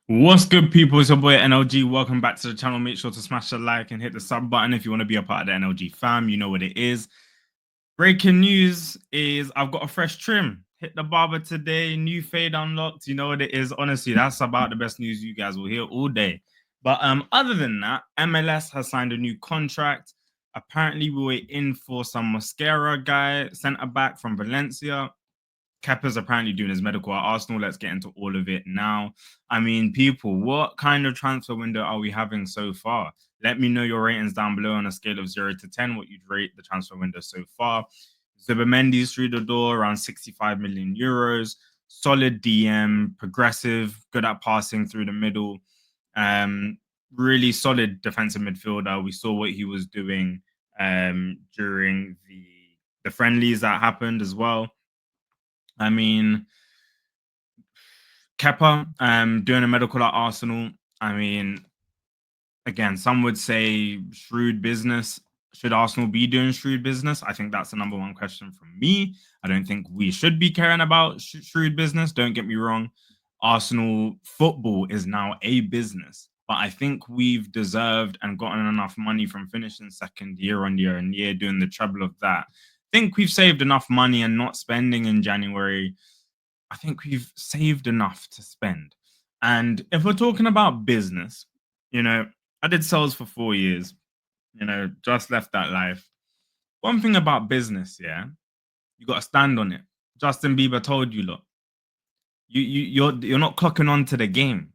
What's good, people? It's your boy NLG. Welcome back to the channel. Make sure to smash the like and hit the sub button if you want to be a part of the NLG fam. You know what it is. Breaking news is I've got a fresh trim. Hit the barber today. New fade unlocked. You know what it is. Honestly, that's about the best news you guys will hear all day. But other than that, MLS has signed a new contract. Apparently, we were in for some Mosquera guy, centre back from Valencia. Kepa's apparently doing his medical at Arsenal. Let's get into all of it now. I mean, people, what kind of transfer window are we having so far? Let me know your ratings down below on a scale of 0 to 10, what you'd rate the transfer window so far. Zubimendi's through the door, around 65 million euros. Solid DM, progressive, good at passing through the middle. Really solid defensive midfielder. We saw what he was doing during the friendlies that happened as well. I mean, Kepa doing a medical at Arsenal. I mean, again, some would say shrewd business. Should Arsenal be doing shrewd business? I think that's the number one question from me. I don't think we should be caring about shrewd business. Don't get me wrong. Arsenal football is now a business, but I think we've deserved and gotten enough money from finishing second year on year and year doing the treble of that. I think we've saved enough money and not spending in January. I think we've saved enough to spend. And if we're talking about business, I did sales for 4 years, just left that life. One thing about business, yeah, you got to stand on it. Justin Bieber told you, look, you're not clocking on to the game.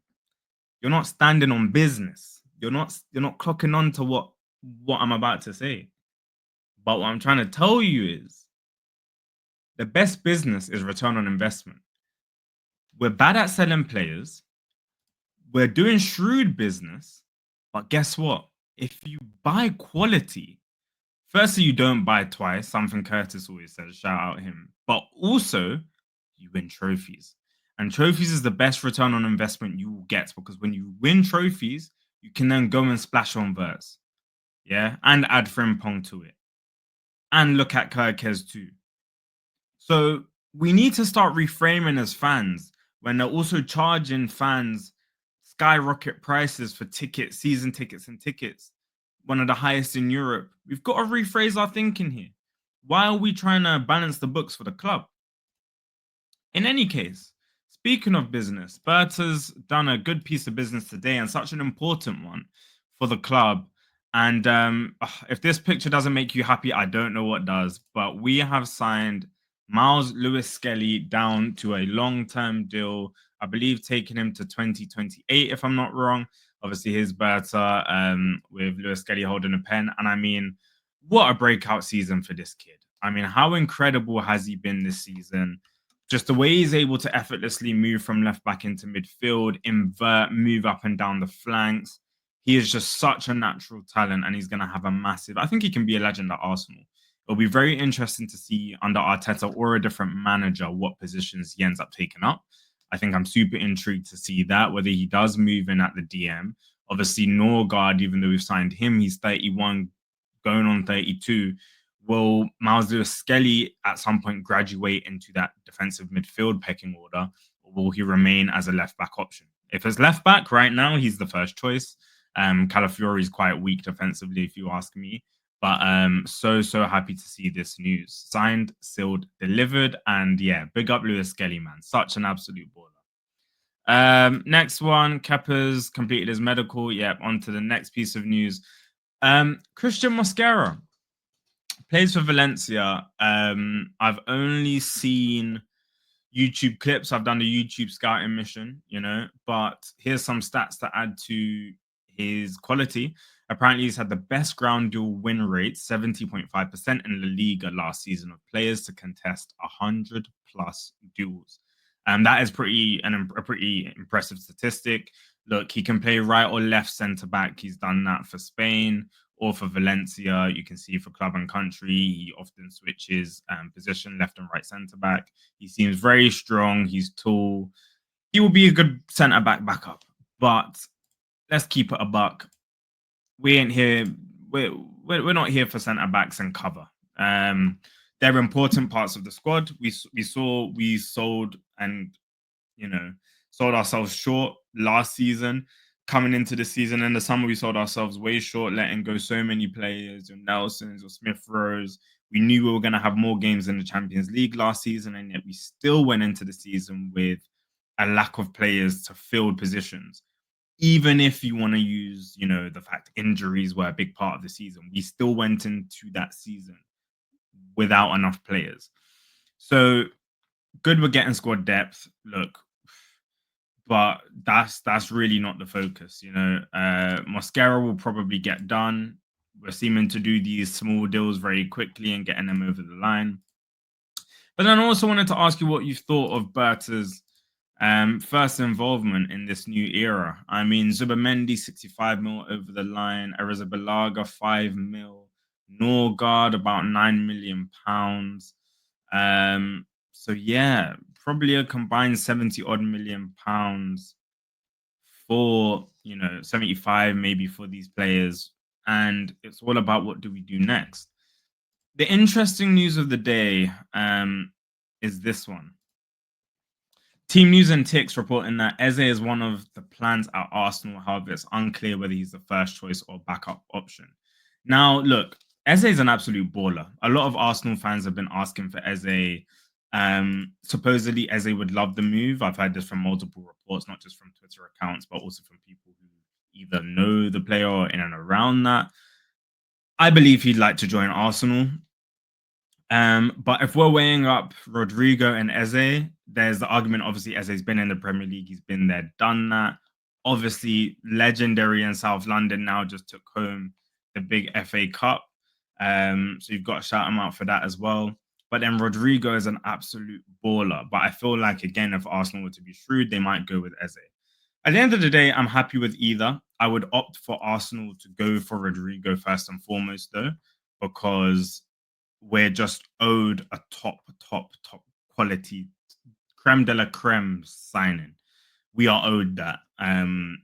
You're not standing on business. You're not clocking on to what I'm about to say. But what I'm trying to tell you is the best business is return on investment. We're bad at selling players. We're doing shrewd business, but guess what? If you buy quality, firstly, you don't buy twice, something Curtis always says, shout out him, but also you win trophies. And trophies is the best return on investment you will get because when you win trophies, you can then go and splash on verse, yeah, and add Frimpong to it, and look at Kirkez too. So we need to start reframing as fans when they're also charging fans skyrocket prices for tickets, season tickets, and tickets, one of the highest in Europe. We've got to rephrase our thinking here. Why are we trying to balance the books for the club? In any case, speaking of business, Berta's done a good piece of business today and such an important one for the club. And if this picture doesn't make you happy, I don't know what does. But we have signed Miles Lewis Skelly down to a long-term deal. I believe taking him to 2028, if I'm not wrong. Obviously, his Berta with Lewis Skelly holding a pen. And I mean, what a breakout season for this kid. I mean, how incredible has he been this season? Just the way he's able to effortlessly move from left back into midfield, invert, move up and down the flanks. He is just such a natural talent and he's going to have a massive, I think he can be a legend at Arsenal. It'll be very interesting to see under Arteta or a different manager what positions he ends up taking up. I think I'm super intrigued to see that, whether he does move in at the DM. Obviously, Norgard, even though we've signed him, he's 31, going on 32. Will Miles Lewis Skelly at some point graduate into that defensive midfield pecking order, or will he remain as a left back option? If it's left back right now, he's the first choice. Calafiori is quite weak defensively, if you ask me. But so happy to see this news. Signed, sealed, delivered, and yeah, big up Lewis Skelly, man. Such an absolute baller. Next one, Kepa's completed his medical. Yep, on to the next piece of news. Cristhian Mosquera plays for Valencia. I've only seen YouTube clips. I've done the YouTube scouting mission, but here's some stats to add to his quality. Apparently, he's had the best ground duel win rate, 70.5% in La Liga last season of players to contest 100 plus duels. And that is a pretty impressive statistic. Look, he can play right or left centre back. He's done that for Spain or for Valencia. You can see for club and country, he often switches position left and right centre back. He seems very strong. He's tall. He will be a good centre back backup. But let's keep it a buck. We ain't here. We're not here for centre backs and cover. They're important parts of the squad. We sold and sold ourselves short last season. Coming into the season in the summer, we sold ourselves way short, letting go so many players, your Nelsons, your Smith Rose. We knew we were going to have more games in the Champions League last season, and yet we still went into the season with a lack of players to fill positions. Even if you want to use, the fact injuries were a big part of the season, we still went into that season without enough players. So good, we're getting squad depth. Look, but that's really not the focus. Mosquera will probably get done. We're seeming to do these small deals very quickly and getting them over the line. But then I also wanted to ask you what you thought of Berta's first involvement in this new era. I mean, Zubamendi 65 mil over the line, Arrizabalaga 5 mil, Norgard about 9 million pounds. So yeah, probably a combined 70 odd million pounds for 75 maybe for these players. And it's all about what do we do next. The interesting news of the day is this one. Team News and Ticks reporting that Eze is one of the plans at Arsenal. However, it's unclear whether he's the first choice or backup option. Now, look, Eze is an absolute baller. A lot of Arsenal fans have been asking for Eze. Supposedly, Eze would love the move. I've heard this from multiple reports, not just from Twitter accounts, but also from people who either know the player or in and around that. I believe he'd like to join Arsenal. But if we're weighing up Rodrigo and Eze, there's the argument. Obviously, Eze's been in the Premier League. He's been there, done that. Obviously, legendary in South London now just took home the big FA Cup. So you've got to shout him out for that as well. But then Rodrigo is an absolute baller. But I feel like, again, if Arsenal were to be shrewd, they might go with Eze. At the end of the day, I'm happy with either. I would opt for Arsenal to go for Rodrigo first and foremost, though, because we're just owed a top quality creme de la creme signing. We are owed that.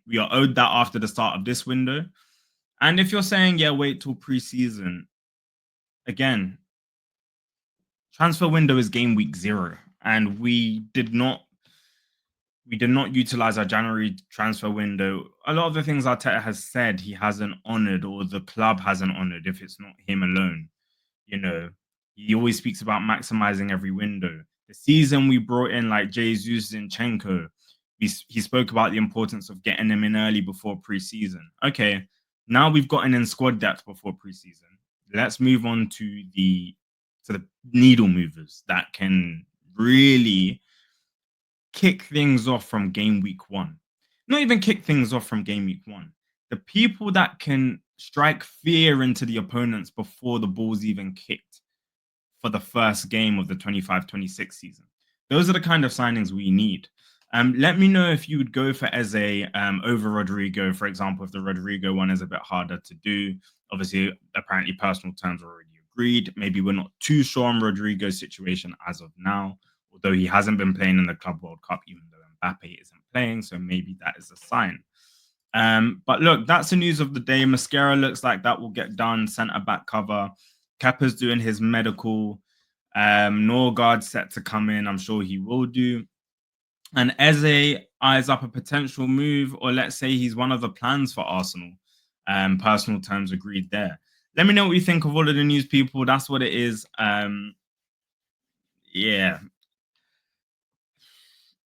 We are owed that after the start of this window. And if you're saying, yeah, wait till preseason, again, transfer window is game week 0, and we did not utilize our January transfer window. A lot of the things Arteta has said he hasn't honored, or the club hasn't honored, if it's not him alone. He always speaks about maximizing every window. The season we brought in like Jesus Zinchenko, he spoke about the importance of getting them in early before preseason. Okay, now we've gotten in squad depth before preseason. Let's move on to the needle movers that can really kick things off from game week 1. Not even kick things off from game week 1. The people that can strike fear into the opponents before the ball's even kicked for the first game of the 25-26 season. Those are the kind of signings we need. Let me know if you would go for Eze over Rodrigo, for example, if the Rodrigo one is a bit harder to do. Obviously, apparently personal terms are already agreed. Maybe we're not too sure on Rodrigo's situation as of now, although he hasn't been playing in the Club World Cup, even though Mbappe isn't playing. So maybe that is a sign. But look, that's the news of the day. Mosquera looks like that will get done. Centre back cover. Kepa's doing his medical. Norgard set to come in. I'm sure he will do. And Eze eyes up a potential move, or let's say he's one of the plans for Arsenal. Personal terms agreed there. Let me know what you think of all of the news, people. That's what it is. Yeah.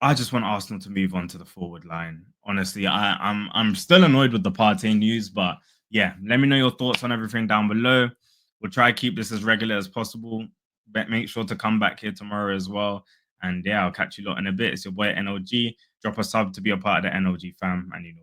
I just want Arsenal to move on to the forward line. Honestly, I'm still annoyed with the Partey news, but yeah, let me know your thoughts on everything down below. We'll try to keep this as regular as possible. But make sure to come back here tomorrow as well. And yeah, I'll catch you lot in a bit. It's your boy NLG. Drop a sub to be a part of the NLG fam, and you know